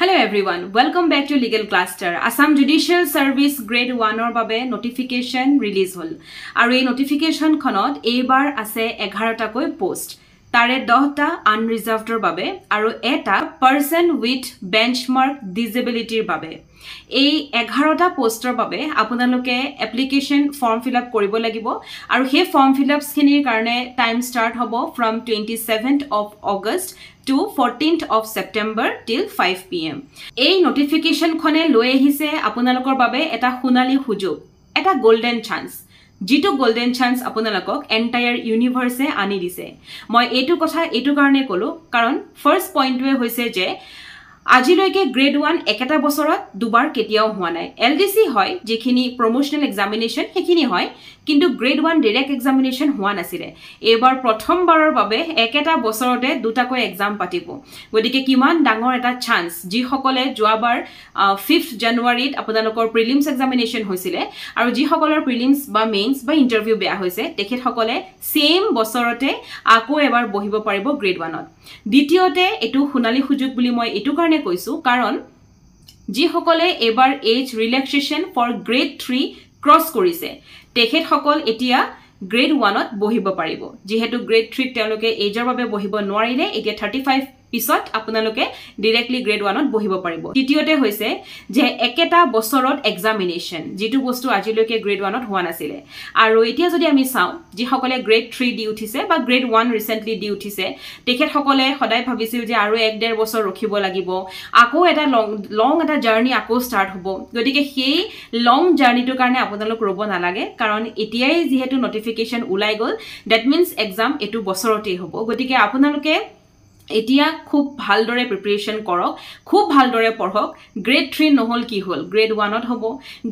Hello everyone, welcome back to Legal Cluster. Assam Judicial Service Grade 1 or babe notification release hol. Aru ei notification khonot eibar ase 11 ta koi post. Tare 10 ta unreserved or babe aru eta person with benchmark disability babe. এই 11টা পোস্টৰ বাবে আপোনালোকে application form fill up কৰিব লাগিব আৰু হে form fill আপস খিনিৰ কাৰণে টাইম ষ্টাৰ্ট হ'ব from 27th of August to 14th of September till 5 pm এই নোটিফিকেশন খনে লৈ আহিছে আপোনালোকৰ বাবে এটা খুনালি সুযোগ এটা গোল্ডেন চান্স জিটো গোল্ডেন চান্স আপোনালোকক এন্টায়াৰ ইউনিভাৰ্ছে আনি দিছে মই এইটো কথা এইটো কাৰণে কলো কাৰণ ফাৰ্স্ট পইণ্টৱে হৈছে যে আজিলৈকে গ্ৰেড 1 একটা বছৰত দুবাৰ কেতিয়াও হোৱা নাই এলডিসি হয় যেখিনি প্ৰমোশনাল এক্সামিনেশন হেখিনি হয় কিন্তু গ্ৰেড 1 ডাইৰেক্ট এক্সামিনেশন হোৱা নাছিলে এবাৰ প্ৰথমবাৰৰ বাবে একটা বছৰতে দুটাকৈ এক্সাম পাতিব গতিকে কিমান ডাঙৰ এটা চান্স যি সকলে যোৱাবাৰ 5th জানুৱাৰীত আপোনালোকৰ প্ৰিলিমছ এক্সামিনেশন হৈছিলে আৰু যি সকলৰ প্ৰিলিমছ বা মেইনছ বা ইন্টাৰভিউ বেয়া হৈছে তেখেত সকলে সেম বছৰতে আকৌ এবাৰ বহিব পাৰিব গ্ৰেড 1ত দ্বিতীয়তে এটো খুনালি সুযোগ বুলি মই এটো কাৰণে কৈছো কাৰণ যি সকলে এবাৰ এজ ৰিলেক্সেশন ফৰ গ্ৰেড 3 ক্ৰস কৰিছে তেখেত সকল এতিয়া গ্ৰেড 1ত বহিব পাৰিব যেহেতু গ্ৰেড 3 তেওঁলোকে এজৰ বাবে বহিব নোৱাৰিলে এতিয়া 35 পিছত আপোনালোকে ডাইৰেক্টলি গ্ৰেড 1ত বহিব পাৰিব তৃতীয়তে হৈছে যে একেটা বছৰত এক্সামিনেশন যেটো বস্তু আজিলৈকে গ্ৰেড 1ত হোৱা নাছিলে আৰু এতিয়া যদি আমি চাও যি সকলে গ্ৰেড 3 দি উঠিছে বা গ্ৰেড 1 ৰিসেন্টলি দি উঠিছে তেখেত সকলে সদায় ভাবিছিল যে আৰু 1.5 বছৰ ৰখিব লাগিব আকৌ এটা লং এটা জাৰ্নি আকৌ ষ্টাৰ্ট হ'ব গতিকে সেই লং জাৰ্নিটোৰ কাৰণে আপোনালোক ৰব নালাগে কাৰণ এতিয়াই যেহেতু নোটিফিকেশন উলাই গল দ্যাট মিন্স এক্সাম এটো বছৰতেই হ'ব গতিকে আপোনালোকে এতিয়া খুব ভালদৰে প্ৰিপাৰেচন কৰক খুব ভালদৰে পঢ়ক গ্ৰেড 3 নহল কি হল গ্ৰেড 1ত হ'ব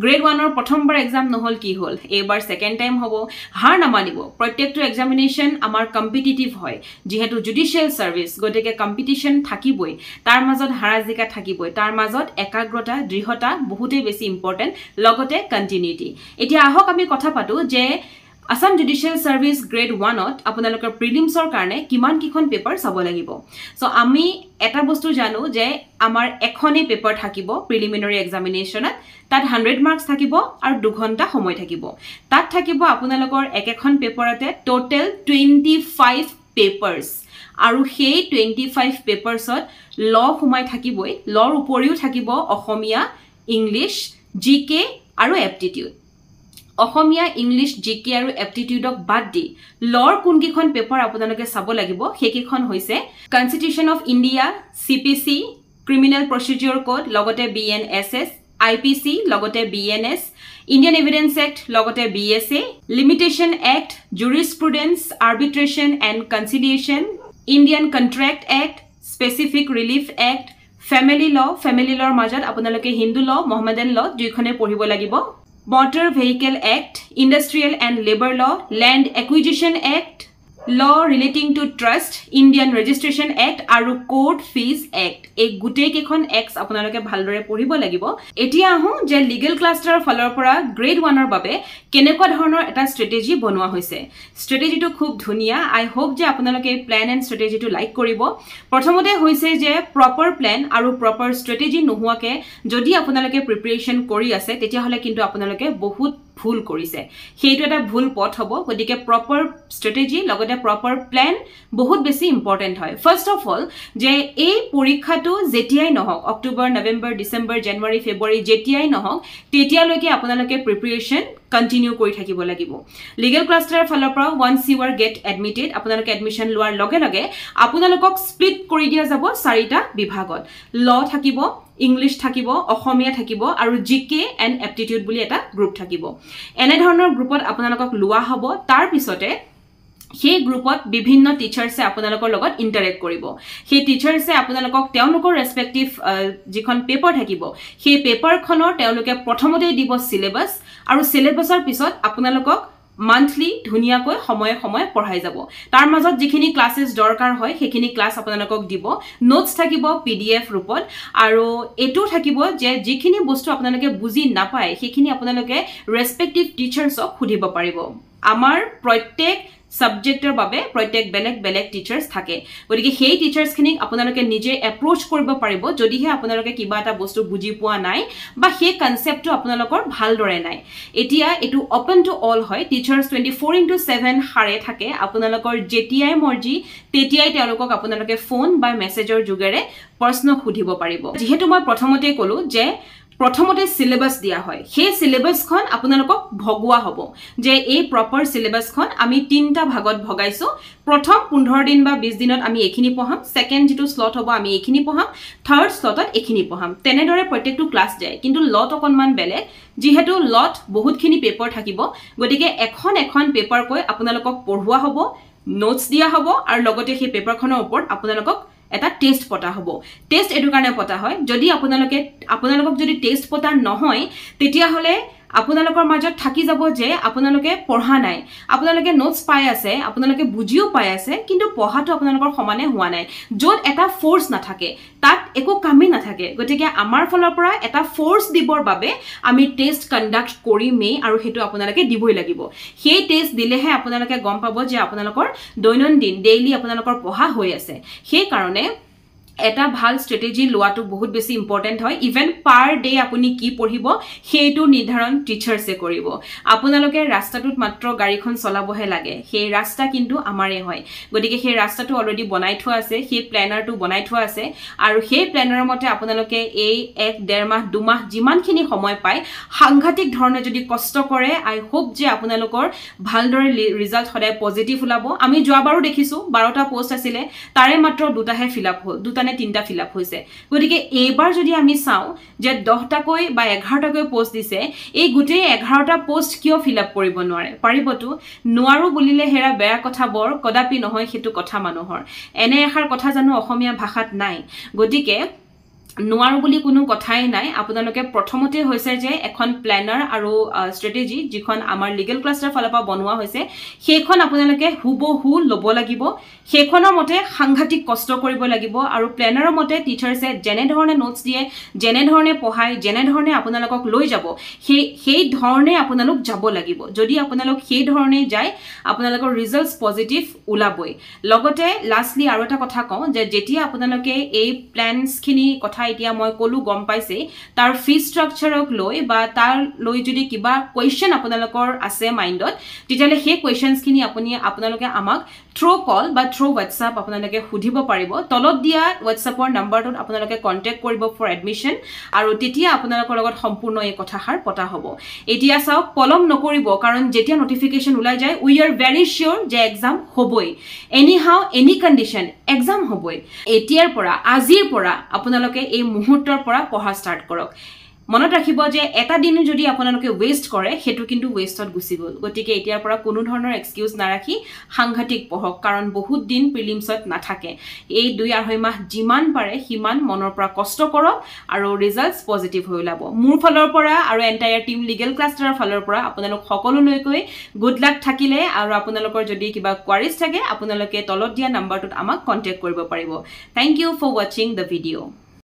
গ্ৰেড 1ৰ প্ৰথমবাৰ এক্সাম নহল কি হল এবাৰ সেকেন্ড টাইম হ'ব হাৰ নামানিব প্ৰত্যেকটো এক্সামিনেশন আমাৰ কম্পিটিটিভ হয় যেহেতু জুডিশিয়াল সাৰ্ভিস গতিকে কম্পিটিশন থাকিবই তাৰ মাজত হাৰাজিকা থাকিবই তাৰ মাজত একাগ্ৰতা দৃঢ়তা বহুতেই বেছি ইম্পৰ্টেন্ট লগতে কন্টিনিউটি এতিয়া আহক আমি কথা পাতো যে Assam Judicial Service Grade 1ত আপোনালোকৰ প্ৰিলিমছৰ কাৰণে কিমান কিখন পেপাৰ চাব লাগিব সো আমি এটা বস্তু জানো যে আমাৰ এখনে পেপাৰ থাকিব প্ৰিলিমিনাৰী এক্সামিনেশনত তাত 100 মাৰ্কস থাকিব আৰু 2 ঘণ্টা সময় থাকিব তাত থাকিব আপোনালোকৰ একখন পেপাৰতে টোটাল 25 পেপাৰস আৰু সেই 25 পেপাৰছত ল সময় থাকিবই লৰ উপৰিও থাকিব অসমীয়া ইংলিশ জিকে আৰু এপ্টিটিউড অসমীয়া ইংলিশ জিকে আৰু এপ্টিটিউডক বাদ দি লৰ কোনকিখন পেপাৰ আপোনালোকে চাব লাগিব হেকিখন হৈছে constitution of India CPC criminal procedure code লগতে বিএনএসএস আইপিসি লগতে বিএনএস ইন্ডিয়ান এভিডেন্স এক্ট লগতে BSA limitation act jurisprudence arbitration and conciliation Indian contract act specific relief act family law মাজত আপোনালোকে হিন্দু ল মোহামেডান ল দুইখনে পঢ়িব লাগিব Motor Vehicle Act, Industrial and Labor Law, Land Acquisition Act, Law Relating to Trust, Indian Registration Act, আৰু Court Fees Act. এই গুটেই কেখন এক্টস আপোনালোকে ভালদৰে পঢ়িব লাগিব এতিয়া আহো যে লিগ্যাল ক্লাষ্টাৰৰ ফলৰ পৰা গ্ৰেড 1ৰ বাবে কেনেকুৱা ধৰণৰ এটা ষ্ট্ৰেটেজি বনোৱা হৈছে ষ্ট্ৰেটেজিটো খুব ধুনিয়া আই হোপ যে আপোনালোকে প্ল্যান এণ্ড ষ্ট্ৰেটেজিটো লাইক কৰিব প্ৰথমতে হৈছে যে প্ৰপাৰ প্ল্যান আৰু প্ৰপাৰ ষ্ট্ৰেটেজি নোহোৱাকে যদি আপোনালোকে প্ৰিপাৰেচন কৰি আছে তেতিয়া হলে কিন্তু আপোনালোকে বহুত ভুল কৰিছে সেইটো এটা ভুল পথ হ'ব গতিকে প্ৰপাৰ ষ্ট্ৰেটেজি লগতে প্ৰপাৰ প্ল্যান বহুত বেছি ইম্পৰ্টেন্ট হয় ফাৰ্স্ট অফ অল যে এই পৰীক্ষাটো যেতিয়াই নহওক অক্টোবৰ নৱেম্বৰ ডিসেম্বৰ জানুৱাৰী ফেব্ৰুৱাৰী যেতিয়াই নহওক তেতিয়ালৈকে আপোনালোকে প্ৰিপাৰেচন কন্টিনিউ কৰি থাকিব লাগিব লিগ্যাল ক্লাষ্টাৰৰ ফালৰ পৰা once you are get admitted আপোনালোকে এডমিশন লোৱাৰ লগে লগে আপোনালোকক স্প্লিট কৰি দিয়া যাব 4টা বিভাগত ল থাকিব ইংলিশ থাকিব অসমীয়া থাকিব আৰু জিকে এণ্ড এপ্টিটিউড বুলি এটা গ্ৰুপ থাকিব এনে ধৰণৰ গ্ৰুপত আপোনালোকক লোৱা হ'ব তাৰ পিছতে সেই গ্ৰুপত বিভিন্ন টিচাৰছে আপোনালোকৰ লগত ইন্টাৰেক্ট কৰিব সেই টিচাৰছে আপোনালোকক তেওঁলোকৰ ৰেসপেক্টিভ যিখন পেপাৰ থাকিব সেই পেপাৰখনৰ তেওঁলোকে প্ৰথমতে দিব সিলেবাস আৰু সিলেবাসৰ পিছত আপোনালোকক monthly ধুনিয়াকৈ সময় সময় পঢ়াই যাব তাৰ মাজত যিখিনি ক্লাसेस দৰকাৰ হয় হেখিনি ক্লাস আপোনালোকক দিব নোটস থাকিব পিডিএফ ৰূপত আৰু এটো থাকিব যে যিখিনি বস্তু আপোনালোকে বুজি নাপায় হেখিনি আপোনালোকে ৰেসপেক্টিভ টিচাৰছক খুদিব পাৰিব আমাৰ প্ৰত্যেক সাবজেক্টৰ বাবে প্ৰত্যেক বেলেগ বেলেগ টিচাৰ্ছ থাকে গতিকে সেই টিচাৰ্ছখিনিক আপোনালোকে নিজে এপ্ৰোচ কৰিব পাৰিব যদিহে আপোনালোকে কিবা এটা বস্তু বুজি পোৱা নাই বা সেই কনসেপ্টটো আপোনালোকৰ ভালদৰে নাই এতিয়া এটো ওপেন টু অল হয় টিচাৰ্ছ 24/7 হাৰে থাকে আপোনালোকৰ যেতিয়াই মৰ্জি তেতিয়াই তেওঁলোকক আপোনালোকে ফোন বা মেছেজৰ যোগেৰে প্ৰশ্ন সুধিব পাৰিব যেহেতু মই প্ৰথমতে কলো যে প্ৰথমতে সিলেবাস দিয়া হয় সেই সিলেবাসখন আপোনালোকক ভগোৱা হ'ব যে এই প্ৰপাৰ সিলেবাসখন আমি তিনটা ভাগত ভগাইছো প্ৰথম 15 দিন বা 20 দিনত আমি এখিনি পঢ়াম সেকেন্ড যেটো স্লট হ'ব আমি এখিনি পঢ়াম থাৰ্ড স্লটত এখিনি পঢ়াম তেনেদৰে প্ৰত্যেকটো ক্লাস যায় কিন্তু লট অকনমান বেলেগ যেহেতু লট বহুতখিনি পেপাৰ থাকিব গতিকে এখন পেপাৰ কৈ আপোনালোকক পঢ়ুৱা হ'ব নোটস দিয়া হ'ব আৰু লগতে সেই পেপাৰখনৰ ওপৰত আপোনালোকক এটা টেস্ট পতা হ'ব টেস্ট এটো কাৰণে পতা হয় যদি আপোনালোকক যদি টেস্ট পতা নহয় তেতিয়া হলে আপোনালোকৰ মাজত থাকি যাব যে আপোনালোকে পঢ়া নাই আপোনালোকে নোটস পাই আছে আপোনালোকে বুজিও পাই আছে কিন্তু পঢ়াটো আপোনালোকৰ সমানে হোৱা নাই যত এটা ফোৰ্স নাথাকে তাত একো কামই নাথাকে গতিকে আমাৰ ফলৰ পৰা এটা ফোৰ্স দিবৰ বাবে আমি টেস্ট কন্ডাক্ট কৰিমে আৰু হেতু আপোনালোকে দিবই লাগিব সেই টেস্ট দিলেহে আপোনালোকে গম পাব যে আপোনালোকৰ দৈনন্দিন ডেইলি আপোনালোকৰ পঢ়া হৈ আছে সেই কাৰণে এটা ভাল স্ট্ৰেটেজি লোৱাটো বহুত বেছি ইম্পৰ্টেন্ট হয় ইভেন পাৰ ডে আপুনি কি পঢ়িব সেইটো নিৰ্ধাৰণ টিচাৰ্সে কৰিব আপোনালোকে ৰাস্তাটোত মাত্ৰ গাড়ীখন চলাবহে লাগে সেই ৰাস্তা কিন্তু আমাৰে হয় গতিকে সেই ৰাস্তাটো অলৰেডি বনাই থোৱা আছে সেই প্ল্যানাৰটো বনাই থোৱা আছে আৰু সেই প্ল্যানাৰৰ মতে আপোনালোকে এই 1.5 মাহ 2 মাহ যিমানখিনি সময় পায় সাংঘাতিক ধৰণে যদি কষ্ট কৰে আই হোপ যে আপোনালোকৰ ভালদৰে ৰিজাল্ট সদায় পজিটিভ ওলাব আমি যোৱাবাৰো দেখিছো 12টা পোষ্ট আছিল তাৰে মাত্ৰ দুটাহে ফিল আপ হ'ল দুটা নে তিনটা ফিল আপ হৈছে গতিকে এইবাৰ যদি আমি চাও যে 10টা কৈ বা 11টা কৈ পোষ্ট দিছে এই গুটে 11টা পোষ্ট কিয় ফিল আপ কৰিব নোৱাৰে পাৰিবতো নোৱাৰো বুলিলে হেৰা বেয়া কথা বৰ কদাপি নহয় হেতু কথা মানুহৰ এনে এখাৰ কথা জানো অসমীয়া ভাষাত নাই গতিকে নোৱাৰো বুলি কোনো কথাই নাই আপোনালোকে প্ৰথমতে হৈছে যে এখন প্ল্যানাৰ আৰু স্ট্ৰেটেজি যিখন আমাৰ লিগ্যাল ক্লাছৰ ফালৰ পৰা বনোৱা হৈছে সেইখন আপোনালোকে হুবহু লব লাগিব সেইখনৰ মতে সাংঘাতিক কষ্ট কৰিব লাগিব আৰু প্ল্যানাৰৰ মতে টিচাৰ্সে যেনে ধৰণে নোটস দিয়ে যেনে ধৰণে পঢ়ায় যেনে ধৰণে আপোনালোকক লৈ যাব সেই ধৰণে আপোনালোক যাব লাগিব যদি আপোনালোক সেই ধৰণে যায় আপোনালোকৰ ৰিজাল্টস পজিটিভ ওলাবই লগতে লাষ্টলি আৰু এটা কথা কওঁ যে যেতিয়া আপোনালোকে এই প্ল্যানছখিনি কথা এতিয়া মই কলু গম পাইছে তাৰ ফি ষ্ট্ৰাকচাৰক লৈ বা তাৰ লৈ যদি কিবা কোৱেশ্চন আপোনালোকৰ আছে মাইন্ডত তেতিয়ালে সেই কোৱেশ্চনছখিনি আপোনালোকে আমাক থ্ৰু কল বা থ্ৰু WhatsApp আপোনালোকে সুধিব পাৰিব তলত দিয়া WhatsAppৰ নম্বৰটোত আপোনালোকে কন্টাক্ট কৰিব ফৰ এডমিশন আৰু তেতিয়া আপোনালোকৰ লগত সম্পূৰ্ণ এই কথাহাৰ পতা হ'ব এতিয়া চাওক পলম নকৰিব কাৰণ যেতিয়া নটিফিকেশন ওলাই যায় উই আৰ ভেৰি শিওৰ যে এক্সাম হ'বই এনি হাউ এনি কন্ডিশন এক্সাম হ'বই এতিয়াৰ পৰা আজিৰ পৰা আপোনালোকে এই মুহূৰ্তৰ পৰা পঢ়া ষ্টাৰ্ট কৰক মনত ৰাখিব যে এটা দিন যদি আপোনালোকে ওয়েস্ট কৰে হেতু কিন্তু ওয়েষ্টত গুছি গল গতিকে এতিয়াৰ পৰা কোনো ধৰণৰ এক্সকিউজ নাৰাখি সাংঘাতিক পঢ়ক কাৰণ বহুত দিন প্ৰিলিমছত নাথাকে এই 2.5 মাহ যিমান পাৰে হিমান মনৰ পৰা কষ্ট কৰক আৰু ৰিজাল্টস পজিটিভ হৈ ওলাব মোৰ ফলৰ পৰা আৰু এন্টায়াৰ টিম লিগ্যাল ক্লাছৰ ফলৰ পৰা আপোনালোক সকলোলৈকৈ গুড লাক থাকিলে আৰু আপোনালোকৰ যদি কিবা কোৱাৰিজ থাকে আপোনালোকে তলত দিয়া নম্বৰটোত আমাক কন্টাক্ট কৰিব পাৰিব thank you for watching the video